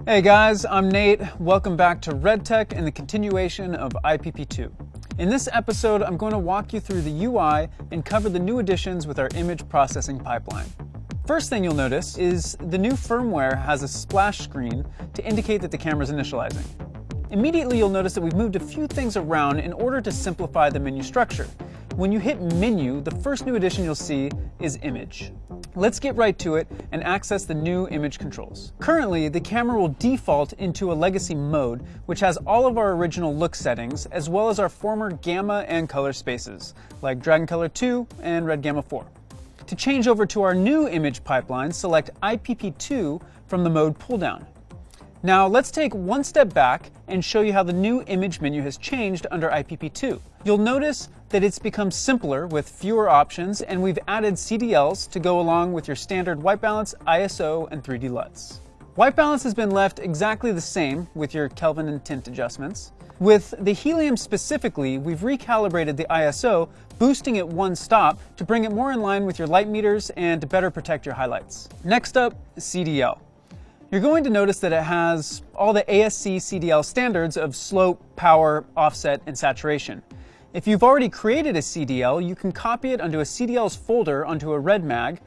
Hey guys, I'm Nate. Welcome back to RedTech and the continuation of IPP2. In this episode, I'm going to walk you through the UI and cover the new additions with our image processing pipeline. First thing you'll notice is the new firmware has a splash screen to indicate that the camera is initializing. Immediately you'll notice that we've moved a few things around in order to simplify the menu structure. When you hit Menu, the first new addition you'll see is Image. Let's get right to it and access the new image controls. Currently, the camera will default into a legacy mode, which has all of our original look settings, as well as our former gamma and color spaces, like Dragon Color 2 and Red Gamma 4. To change over to our new image pipeline, select IPP2 from the mode pull-down. Now let's take one step back and show you how the new image menu has changed under IPP2. You'll notice that it's become simpler with fewer options, and we've added CDLs to go along with your standard white balance, ISO, and 3D LUTs. White balance has been left exactly the same with your Kelvin and tint adjustments. With the helium specifically, we've recalibrated the ISO, boosting it one stop to bring it more in line with your light meters and to better protect your highlights. Next up, CDL. You're going to notice that it has all the ASC CDL standards of slope, power, offset, and saturation. If you've already created a CDL, you can copy it onto a CDLs folder onto a red mag.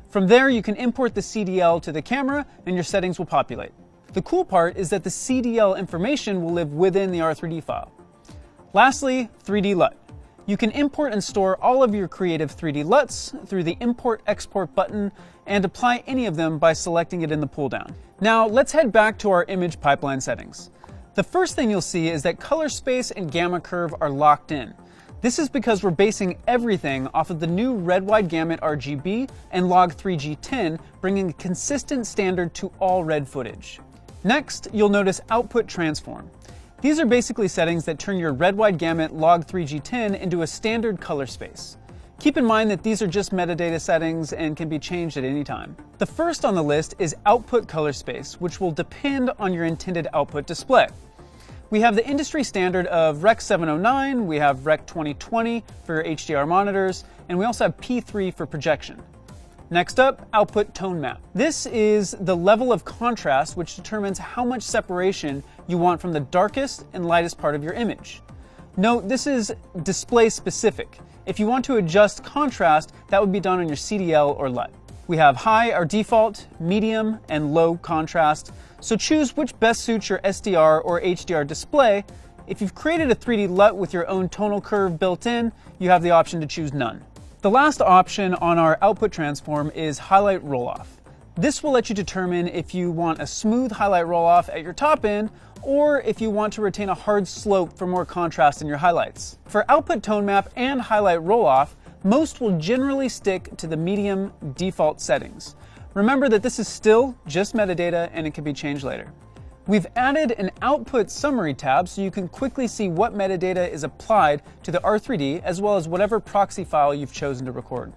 From there, you can import the CDL to the camera and your settings will populate. The cool part is that the CDL information will live within the R3D file. Lastly, 3D LUT. You can import and store all of your creative 3D LUTs through the Import/Export button and apply any of them by selecting it in the pull-down. Now let's head back to our image pipeline settings. The first thing you'll see is that color space and gamma curve are locked in. This is because we're basing everything off of the new red wide gamut RGB and Log3G10, bringing a consistent standard to all red footage. Next, you'll notice output transform. These are basically settings that turn your red wide gamut Log3G10 into a standard color space. Keep in mind that these are just metadata settings and can be changed at any time. The first on the list is output color space, which will depend on your intended output display. We have the industry standard of Rec 709, we have Rec 2020 for HDR monitors, and we also have P3 for projection. Next up, output tone map. This is the level of contrast which determines how much separation you want from the darkest and lightest part of your image. Note, this is display specific. If you want to adjust contrast, that would be done on your CDL or LUT. We have high, our default, medium, and low contrast, so choose which best suits your SDR or HDR display. If you've created a 3D LUT with your own tonal curve built in, you have the option to choose none. The last option on our output transform is highlight roll-off. This will let you determine if you want a smooth highlight roll-off at your top end, or if you want to retain a hard slope for more contrast in your highlights. For output tone map and highlight roll-off, most will generally stick to the medium default settings. Remember that this is still just metadata and it can be changed later. We've added an output summary tab so you can quickly see what metadata is applied to the R3D as well as whatever proxy file you've chosen to record.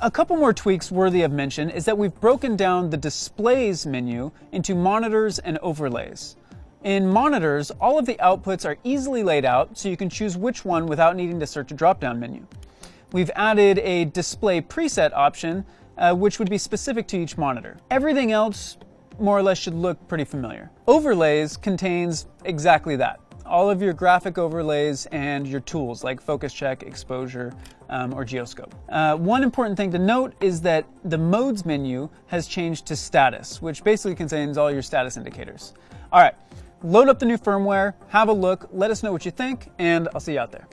A couple more tweaks worthy of mention is that we've broken down the displays menu into monitors and overlays. In monitors, all of the outputs are easily laid out so you can choose which one without needing to search a drop-down menu. We've added a display preset option, which would be specific to each monitor. Everything else more or less should look pretty familiar. Overlays contains exactly that. All of your graphic overlays and your tools like focus check, exposure, or geoscope. One important thing to note is that the modes menu has changed to status, which basically contains all your status indicators. All right, load up the new firmware, have a look, let us know what you think, and I'll see you out there.